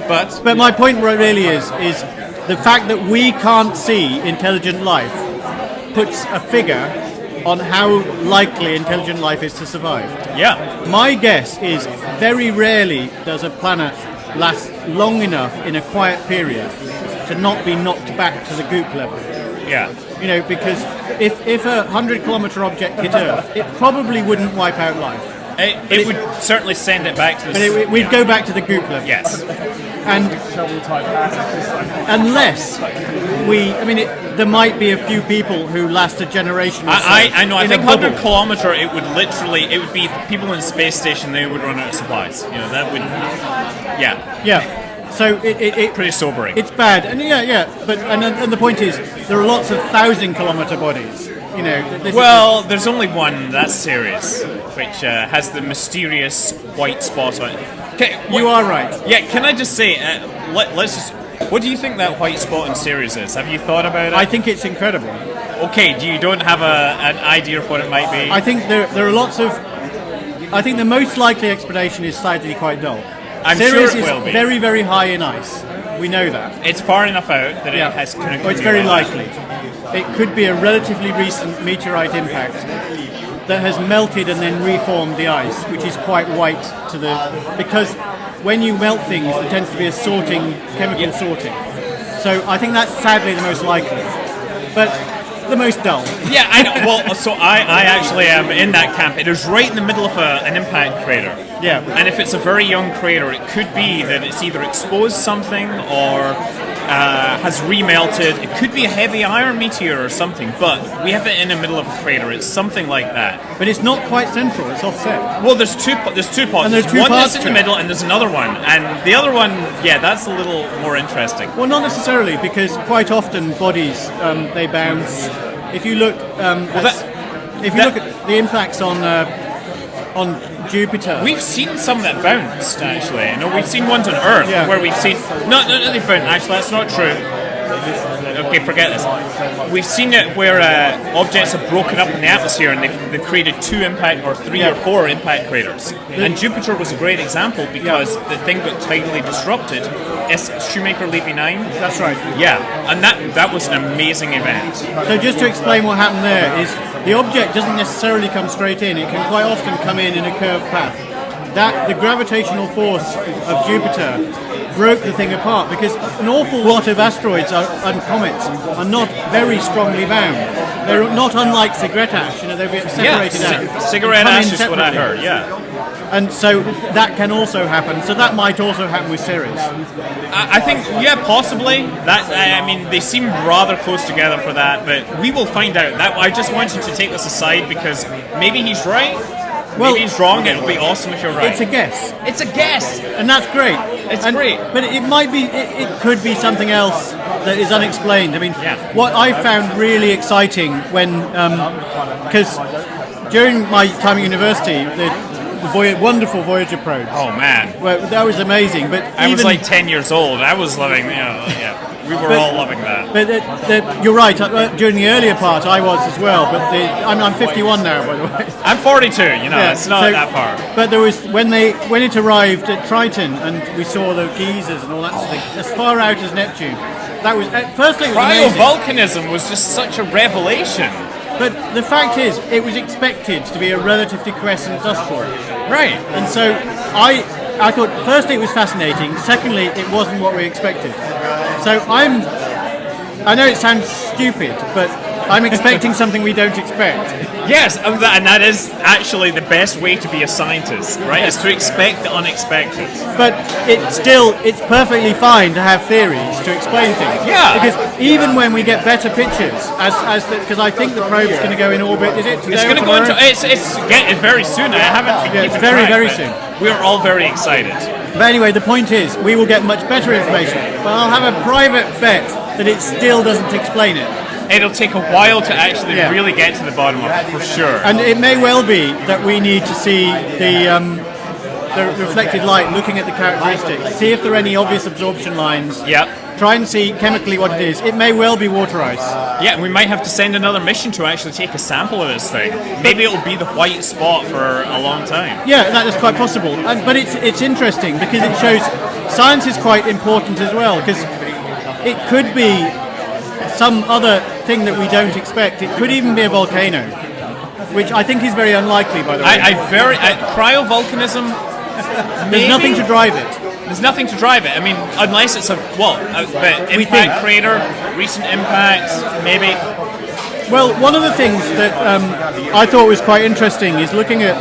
But my point really is the fact that we can't see intelligent life puts a figure on how likely intelligent life is to survive. Yeah. My guess is very rarely does a planet last long enough in a quiet period to not be knocked back to the goop level. Yeah. Because if a 100-kilometer object hit Earth, it probably wouldn't wipe out life. It would certainly send it back to the... But we'd go back to the goop level. Yes. And unless there might be a few people who last a generation or so. I know. I think 100 kilometer, it would be people in the space station, they would run out of supplies. That would... Yeah. Yeah. So it pretty sobering. It's bad. And but the point is, there are lots of 1,000-kilometer bodies. There's only one that's Ceres, which has the mysterious white spot on it. You are right. Yeah, can I just say, let's just... What do you think that white spot in Ceres is? Have you thought about it? I think it's incredible. Okay, you don't have an idea of what it might be? I think there are lots of... I think the most likely explanation is slightly quite dull. Ceres sure it will be. Is very, very high in ice. We know that. It's far enough out that it has... It's very likely. It could be a relatively recent meteorite impact that has melted and then reformed the ice, which is quite white to the... Because when you melt things, there tends to be a chemical sorting. So I think that's sadly the most likely. But the most dull. Yeah, I know. Well, so I actually am in that camp. It is right in the middle of an impact crater. Yeah. And if it's a very young crater, it could be that it's either exposed something or has remelted. It could be a heavy iron meteor or something, but we have it in the middle of a crater. It's something like that. But it's not quite central. It's offset. Well, there's two pots. And there's two one parts that's in the middle, and there's another one. And the other one, that's a little more interesting. Well, not necessarily, because quite often bodies they bounce. If you look, look at the impacts on Jupiter, we've seen some that bounced. Actually, we've seen ones on Earth where we've seen no, they bounced. Actually, that's not true. Okay, forget this. We've seen it where objects have broken up in the atmosphere and they've created 2 impact or 3 or 4 impact craters. And Jupiter was a great example because the thing got tidally disrupted. Shoemaker-Levy 9. That's right. Yeah, and that was an amazing event. So just to explain what happened there is the object doesn't necessarily come straight in. It can quite often come in a curved path. The gravitational force of Jupiter broke the thing apart because an awful lot of asteroids and comets are not very strongly bound. They're not unlike cigarette ash, they'll be separated out. Cigarette ash is what I heard, And so that can also happen. So that might also happen with Ceres. I think, possibly. They seem rather close together for that, but we will find out. I just wanted to take this aside because maybe he's right. Maybe he's wrong. It'll be awesome if you're right. It's a guess. It's a guess, and that's great. It's great. But it might be. It could be something else that is unexplained. What I found really exciting because during my time at university, the wonderful Voyager probes. Oh man, well, that was amazing. But I was like 10 years old. I was loving. We were all loving that. But you're right. During the earlier part, I was as well. But I'm 51 now, by the way. I'm 42. It's not that far. But there was when it arrived at Triton, and we saw the geysers and all that sort of thing, as far out as Neptune. That was firstly it was amazing. Cryovolcanism was just such a revelation. But the fact is, it was expected to be a relatively quiescent dust storm. Right. And so I thought, firstly, it was fascinating. Secondly, it wasn't what we expected. So I know it sounds stupid, but I'm expecting something we don't expect. Yes, and that is actually the best way to be a scientist, right? Is to expect the unexpected. But it's perfectly fine to have theories to explain things. Yeah. Because even when we get better pictures, because I think the probe's going to go in orbit, is it today? It's going to go into it's very soon. I haven't. Yeah, it's very soon. We are all very excited. But anyway, the point is, we will get much better information. But I'll have a private bet that it still doesn't explain it. It'll take a while to actually really get to the bottom of it, for sure. And it may well be that we need to see the reflected light, looking at the characteristics, see if there are any obvious absorption lines. Yep. try and see chemically what it is. It may well be water ice. Yeah, we might have to send another mission to actually take a sample of this thing. Maybe it'll be the white spot for a long time. Yeah, that is quite possible. But it's interesting because it shows science is quite important as well, because it could be some other thing that we don't expect. It could even be a volcano, which I think is very unlikely, by the way. Cryovolcanism, There's nothing to drive it. There's nothing to drive it. I mean, unless it's but impact crater, recent impacts, maybe. Well, one of the things that I thought was quite interesting is looking at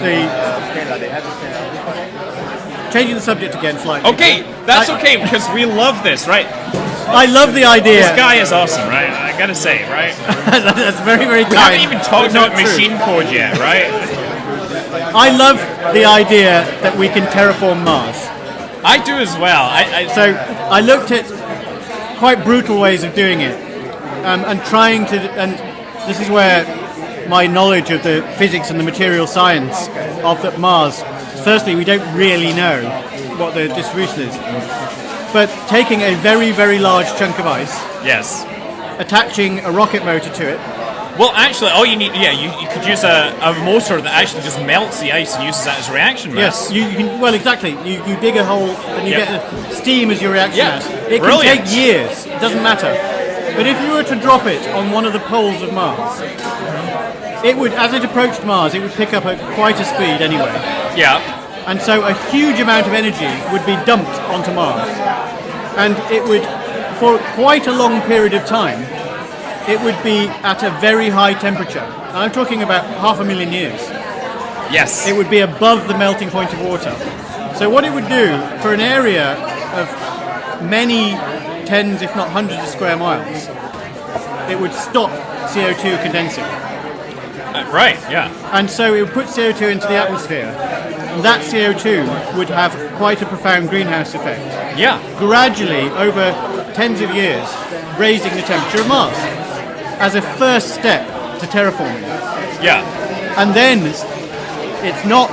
changing the subject again slightly. Okay, that's okay, because we love this, right? I love the idea. This guy is awesome, right? I gotta say, right? That's very, very kind. We haven't even talked about machine code yet, right? I love the idea that we can terraform Mars. I do as well. So I looked at quite brutal ways of doing it, and trying to, and this is where my knowledge of the physics and the material science of the Mars. Firstly, we don't really know what the distribution is, but taking a very, very large chunk of ice, yes, attaching a rocket motor to it. Well, actually, all you need, you could use a motor that actually just melts the ice and uses that as reaction mass. Yes, you can, well, exactly. You dig a hole and you get steam as your reaction mass. It can take years. It doesn't matter. But if you were to drop it on one of the poles of Mars, it would, as it approached Mars, it would pick up at quite a speed anyway. Yeah. And so a huge amount of energy would be dumped onto Mars. And it would, for quite a long period of time, it would be at a very high temperature. And I'm talking about 500,000 years. Yes. It would be above the melting point of water. So what it would do for an area of many tens, if not hundreds of square miles, it would stop CO2 condensing. Right, yeah. And so it would put CO2 into the atmosphere. And that CO2 would have quite a profound greenhouse effect. Yeah. Gradually, over tens of years, raising the temperature of Mars as a first step to terraforming. Yeah. And then it's not,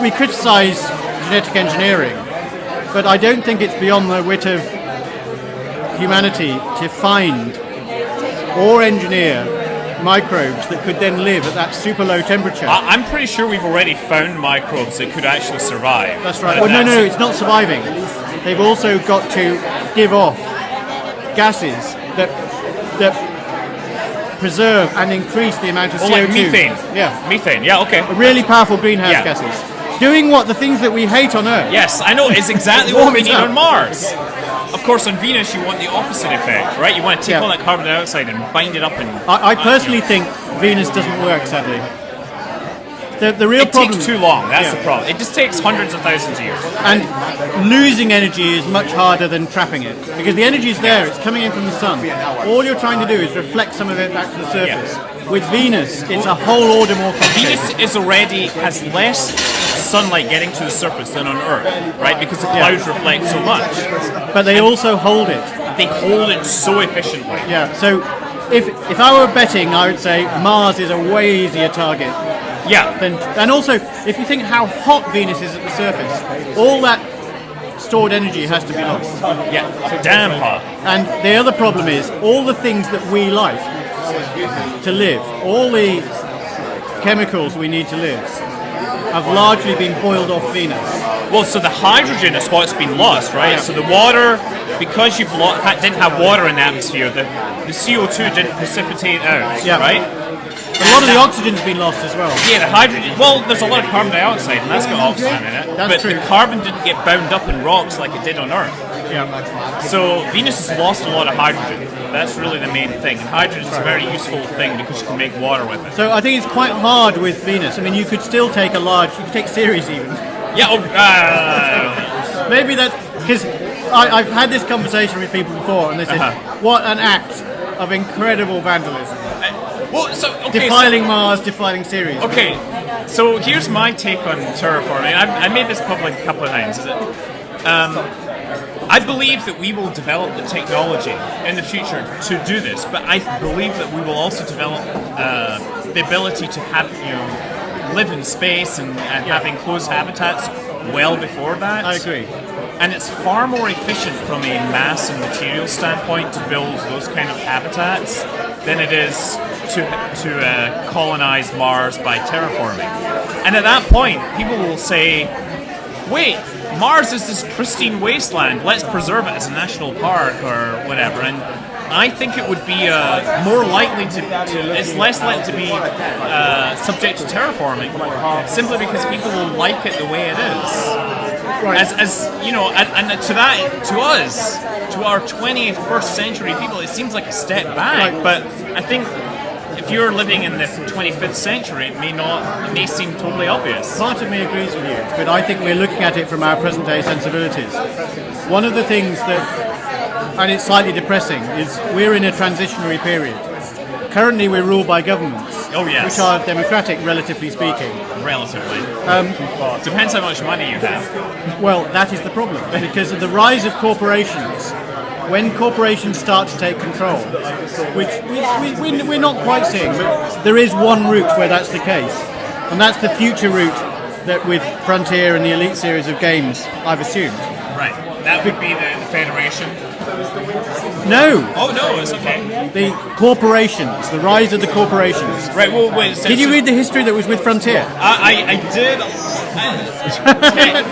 we criticize genetic engineering, but I don't think it's beyond the wit of humanity to find or engineer microbes that could then live at that super low temperature. I'm pretty sure we've already found microbes that could actually survive. That's right. Well, no, it's not surviving. They've also got to give off gases that preserve and increase the amount of CO2. Like methane. Yeah. Methane, yeah, okay. Really powerful greenhouse gases. Doing what? The things that we hate on Earth. Yes, I know. It's exactly what we need on Mars. Of course, on Venus, you want the opposite effect, right? You want to take all that carbon dioxide and bind it up. And I personally think Venus doesn't work, sadly. The real problem... It takes too long, that's the problem. It just takes hundreds of thousands of years. And losing energy is much harder than trapping it, because the energy is there, it's coming in from the sun. All you're trying to do is reflect some of it back to the surface. Yeah. With Venus, it's a whole order more complicated. Venus has less sunlight getting to the surface than on Earth, right? Because the clouds reflect so much. But they also hold it. They hold it so efficiently. Yeah, so if I were betting, I would say Mars is a way easier target. Yeah. And also, if you think how hot Venus is at the surface, all that stored energy has to be lost. Yeah, damn hot. And the other problem is, all the things that we like to live, all the chemicals we need to live, have largely been boiled off Venus. Well, so the hydrogen is what's been lost, right? Yeah. So the water, because you didn't have water in the atmosphere, the CO2 didn't precipitate out, right? A lot of the oxygen's been lost as well. Yeah, the hydrogen. Well, there's a lot of carbon dioxide, and that's got oxygen in it. That's true. The carbon didn't get bound up in rocks like it did on Earth. Yeah. So Venus has lost a lot of hydrogen. That's really the main thing. And hydrogen is a very useful thing because you can make water with it. So I think it's quite hard with Venus. I mean, you could still take you could take Ceres even. Yeah. Maybe that, because I've had this conversation with people before, and they said, "What an act of incredible vandalism." Defiling Mars, defiling Ceres. Okay, so here's my take on terraforming. I made this public a couple of times. I believe that we will develop the technology in the future to do this, but I believe that we will also develop the ability to have, live in space and have enclosed habitats well before that. I agree. And it's far more efficient from a mass and material standpoint to build those kind of habitats than it is to colonize Mars by terraforming. And at that point, people will say, wait, Mars is this pristine wasteland, let's preserve it as a national park or whatever. And I think it would be more likely it's less likely to be subject to terraforming, simply because people will like it the way it is. Right. As you know, and to us, to our 21st century people, it seems like a step back. Right. But I think if you're living in the 25th century, it may seem totally obvious. Part of me agrees with you, but I think we're looking at it from our present day sensibilities. One of the things that, and it's slightly depressing, is we're in a transitionary period. Currently we're ruled by governments, which are democratic, relatively speaking. Relatively. Depends how much money you have. Well, that is the problem, because of the rise of corporations. When corporations start to take control, which we're not quite seeing, but there is one route where that's the case, and that's the future route that with Frontier and the Elite series of games, I've assumed. Right. That would be the Federation. No. Oh no, it's okay. The corporations, the rise of the corporations. Right. Well, wait. Did you read the history that was with Frontier? I did.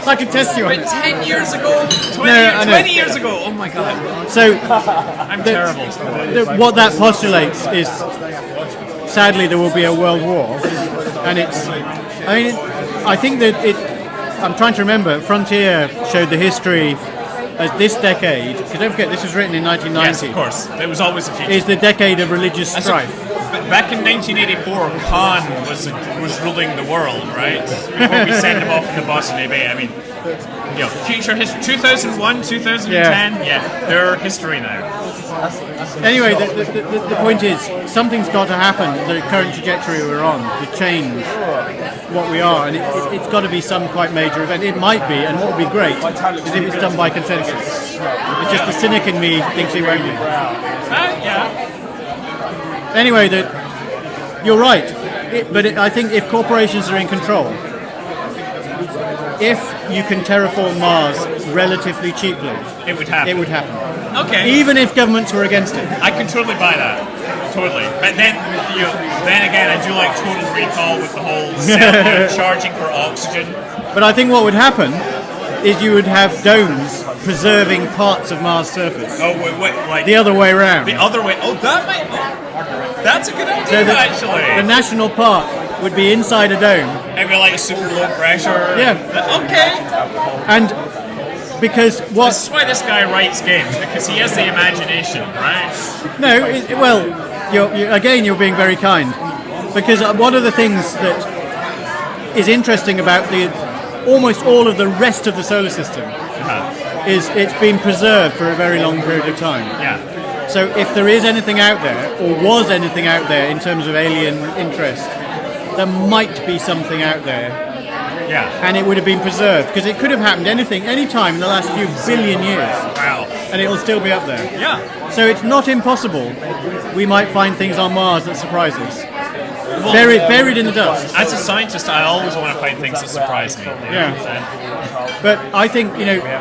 I can test you on it. 10 years ago, 20 years ago. Oh my god. So I'm terrible. What that postulates is, sadly, there will be a world war, and it's. I mean, I think that it. I'm trying to remember. Frontier showed the history as this decade, because don't forget this was written in 1990. Yes, of course. There was always a future. Is the decade of religious strife. Back in 1984, Khan was ruling the world, right? Before we sent him off in the Boston Bay. I mean, you know, future history. 2001, 2010. Yeah, they're history now. Anyway, the point is, something's got to happen. The current trajectory we're on to change what we are, and it's got to be some quite major event. It might be, and what would be great is if it's done by consensus. It's just the cynic in me thinks it won't be. Yeah. Anyway, you're right, but I think if corporations are in control, if you can terraform Mars relatively cheaply, it would happen. It would happen. Okay. Even if governments were against it. I can totally buy that. Totally. But then, then again, I do like Total Recall with the whole charging for oxygen. But I think what would happen is you would have domes preserving parts of Mars' surface. Oh, wait, like the other way around. The other way. Oh, that's a good idea, so actually. The national park would be inside a dome. And be like super low pressure. Yeah. Okay. And because what? This is why this guy writes games, because he has the imagination, right? No, you're being very kind. Because one of the things that is interesting about almost all of the rest of the solar system is it's been preserved for a very long period of time. Yeah. So if there is anything out there, or was anything out there in terms of alien interest, there might be something out there. Yeah. And it would have been preserved, because it could have happened any time in the last few billion years. Wow. And it will still be up there. Yeah. So it's not impossible we might find things on Mars that surprise us. Well, buried in the dust. As a scientist, I always want to find things that surprise me. Yeah. But I think,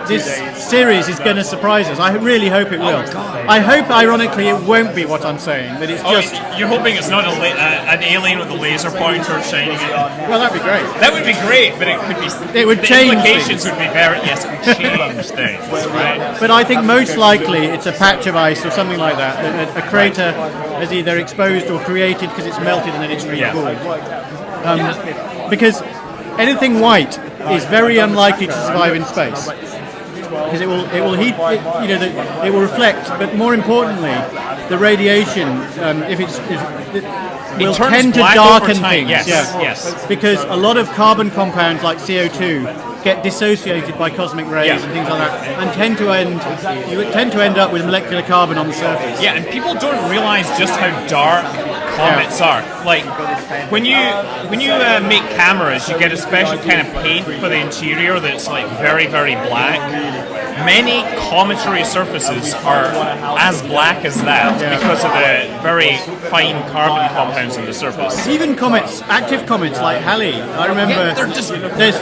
this series is going to surprise us. I really hope it will. I hope, ironically, it won't be what I'm saying. That it's just. You're hoping it's not an alien with a laser pointer shining it. Well, that'd be great. That would be great, but it could be. It would the change. Implications Things. would be very. Yes, it would change things, right? But I think most likely it's a patch of ice or something like that. A crater is either exposed or created because it's melted and then it's recooled. Because anything white is very unlikely to survive in space, because it will heat, it will reflect, but more importantly, the radiation, will tend to darken things. Yes. Because a lot of carbon compounds like CO2 get dissociated by cosmic rays and things like that, and you tend to end up with molecular carbon on the surface. Yeah, and people don't realize just how dark comets are. Like when you make cameras, you get a special kind of paint for the interior that's like very, very black. Many commentary surfaces are as black as that because of the very fine carbon compounds in the surface. Even comets, active comets like Halley, I remember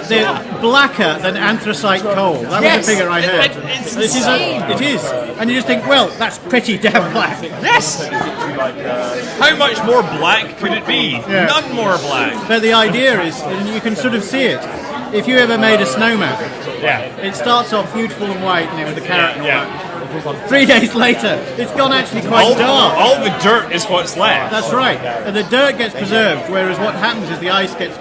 they're blacker than anthracite coal. That was a figure I heard. It is. And you just think, well, that's pretty damn black. Yes! How much more black could it be? Yeah. None more black. But the idea is, and you can sort of see it, if you ever made a snowman, it starts off beautiful and white, with the carrot and all that. 3 days later, it's gone actually quite dark. All the dirt is what's left. That's right. And the dirt gets preserved, whereas what happens is the ice gets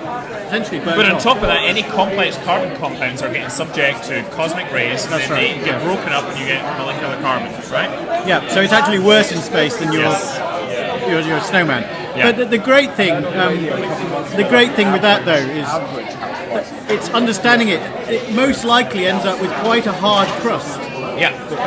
essentially burnt But on off. top of that, any complex carbon compounds are getting subject to cosmic rays, and then they get broken up and you get molecular carbon, right? Yeah, so it's actually worse in space than your snowman. Yeah. But the great thing with that though is it's understanding it. It most likely ends up with quite a hard crust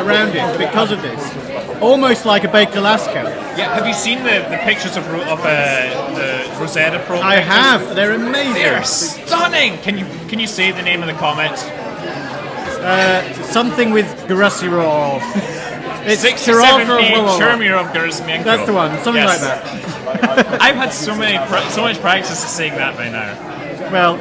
around it because of this, almost like a baked Alaska. Yeah. Have you seen the pictures of the Rosetta probe? I pictures? have. They're amazing. They're stunning. Can you say the name of the comet? Something with Gerasimirov. It's 67P Chermirov Gerasimenko. That's the one. Something like that. I've had so much practice saying that by now. Well,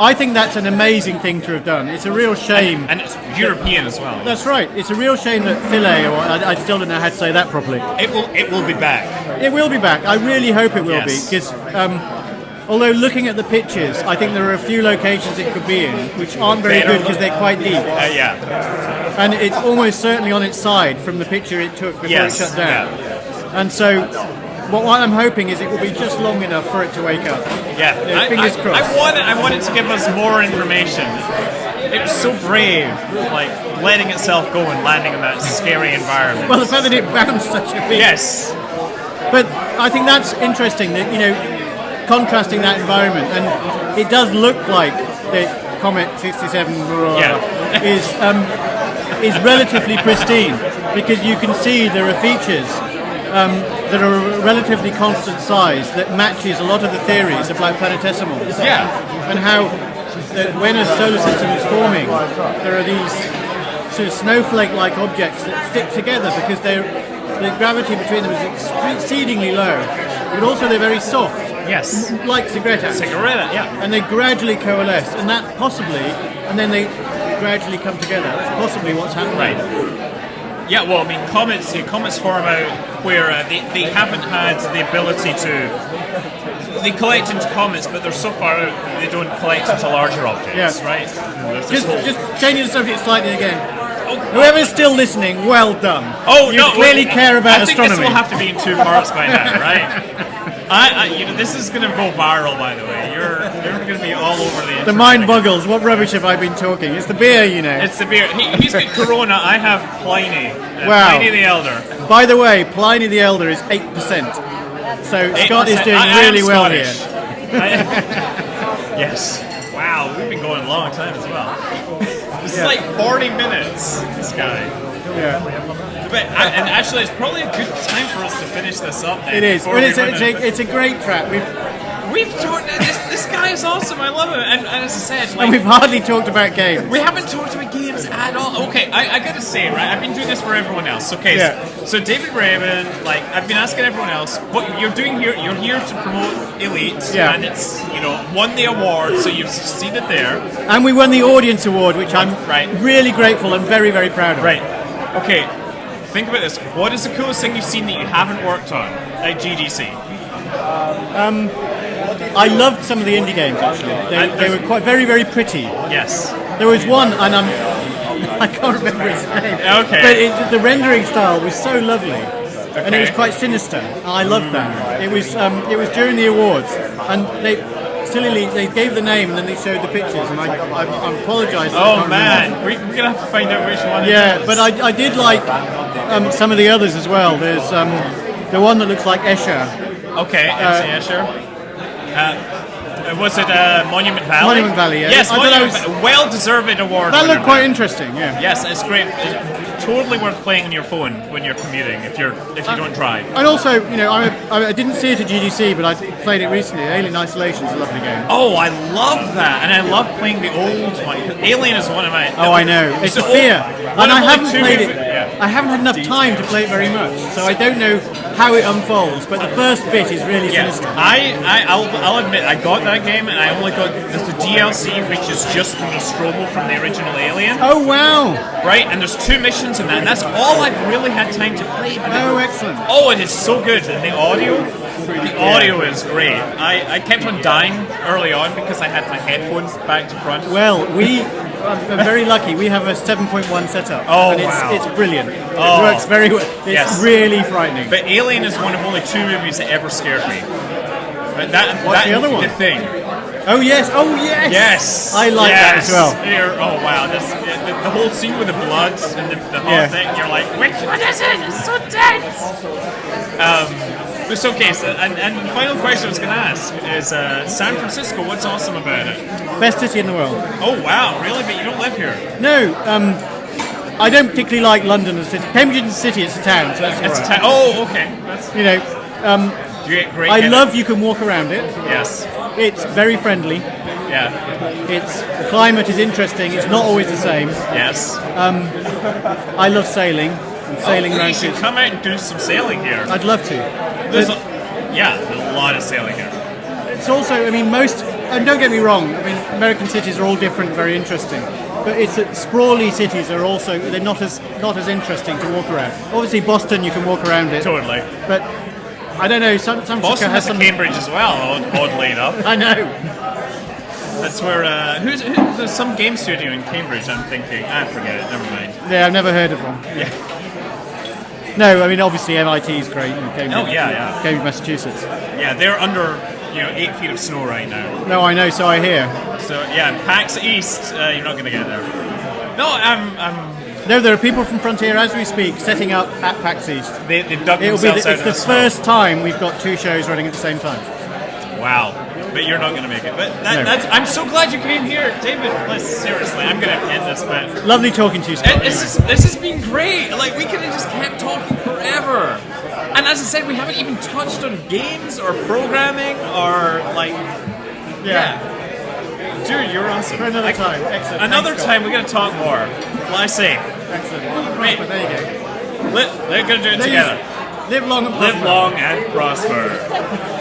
I think that's an amazing thing to have done. It's a real shame. And it's European as well. That's right. It's a real shame that Philae, or I still don't know how to say that properly. It will be back. It will be back. I really hope it will be, because although looking at the pictures, I think there are a few locations it could be in which aren't very good because they're quite deep. And it's almost certainly on its side from the picture it took before it shut down. And so what I'm hoping is it will be just long enough for it to wake up. Fingers crossed. I wanted to give us more information. It was so brave, like letting itself go and landing in that scary environment. Well, the fact that it bounced such a big... Yes. But I think that's interesting, that, contrasting that environment, and it does look like the Comet 67 is relatively pristine, because you can see there are features that are a relatively constant size that matches a lot of the theories of like planetesimals. And how when a solar system is forming, there are these sort of snowflake-like objects that stick together because the gravity between them is exceedingly low, but also they're very soft. Yes. Like cigarette ash. And they gradually coalesce, and that possibly, and then they gradually come together. That's possibly what's happening. Right. Yeah, well, I mean, comets form out where they haven't had the ability to... They collect into comets, but they're so far out they don't collect into larger objects, right? Just changing the subject slightly again. Whoever's still listening, well done. You clearly care about astronomy. I think this will have to be in 2 parts by now, right? This is going to go viral, by the way. You're going to be all over the internet. The mind boggles. What rubbish have I been talking? It's the beer, It's the beer. He's got Corona. I have Pliny. Wow. Pliny the Elder. By the way, Pliny the Elder is 8%. So Scott is doing really well here. Yes. Wow, we've been going a long time as well. This is like 40 minutes, this guy. But and actually, it's probably a good time for us to finish this up. Then, it is. It's a great track. We've talked. This guy is awesome. I love him. And as I said, and we've hardly talked about games. We haven't talked about games at all. Okay, I gotta say, right? I've been doing this for everyone else. Okay, so David Braben, like I've been asking everyone else, what you're doing here? You're here to promote Elite, and it's won the award, so you've succeeded there. And we won the audience award, which I'm really grateful and very, very proud of. Right. Okay. Think about this. What is the coolest thing you've seen that you haven't worked on at GDC? I loved some of the indie games, actually. They were quite very, very pretty. Yes. There was one, and I can't remember its name. Okay. But the rendering style was so lovely, and it was quite sinister. And I loved that. It was during the awards, and they gave the name and then they showed the pictures, and I apologise. Oh man, we're gonna have to find out which one. Yeah, but I did like some of the others as well. There's the one that looks like Escher. Okay, MC Escher. Was it Monument Valley? Monument Valley, yeah. Yes, well-deserved award. That looked quite interesting, yeah. Yes, it's great. totally worth playing on your phone when you're commuting if you don't drive. And also, I didn't see it at GDC, but I played it recently. Alien Isolation is a lovely game. Oh, I love that, and I love playing the old one. Alien is one of my. Oh, I know. It's so fear, and I haven't played it. Yeah. I haven't had enough time to play it very much, so I don't know how it unfolds. But the first bit is really sinister. I'll admit I got that game, and I only got the DLC, which is just the Nostromo from the original Alien. Oh wow! Right, and there's 2 missions in that, and that's all I've really had time to play. Oh, excellent! Oh, it is so good, and the audio is great. I kept on dying early on because I had my headphones back to front. Well, I'm very lucky. We have a 7.1 setup. Oh, and wow. It's brilliant. It Oh. works very well. It's really frightening. But Alien is one of only 2 movies that ever scared me. But What's the other one? The Thing. Oh yes! Oh yes! Yes! I like that as well. Oh wow! The whole scene with the blood and the whole thing, you're like, which one is it? It's so dense! It's okay, and the final question I was going to ask is San Francisco, what's awesome about it? Best city in the world. Oh wow, really? But you don't live here? No, I don't particularly like London as a city. Cambridge is a city, it's a town, so that's It's all right. Oh, okay. That's, You you get great. I love you can walk around it. Yes. It's very friendly. Yeah. The climate is interesting. It's not always the same. Yes. I love sailing. And sailing You around should ships. come out and do some sailing here. I'd love to. There's a lot of sailing here. It's also, and don't get me wrong, American cities are all different, very interesting. But it's that sprawly cities are also, they're not as interesting to walk around. Obviously Boston, you can walk around it. Totally. But I don't know, San Francisco Boston has has some... Cambridge as well, oddly enough. I know. That's where, there's some game studio in Cambridge, I'm thinking. I forget it, never mind. Yeah, I've never heard of them. Yeah. No, obviously MIT is great in Cambridge. Oh, yeah. Cambridge, Massachusetts. Yeah, they're under, 8 feet of snow right now. No, I know, so I hear. So, yeah, PAX East, you're not going to get there. No, No, there are people from Frontier as we speak setting up at PAX East. they've dug themselves out of It's the first time we've got 2 shows running at the same time. Wow. But you're not going to make it. But No. I'm so glad you came here, David. Seriously, I'm going to end this. But Lovely talking to you, Scott. this has been great. Like, we could have just kept talking forever. And as I said, we haven't even touched on games or programming or yeah. Dude, you're awesome. For another time. Excellent. Another Thanks, time, we're going to talk more. Fly safe. Excellent. Wait. But there you go. We're going to do it together. Live long and prosper. Live long and prosper.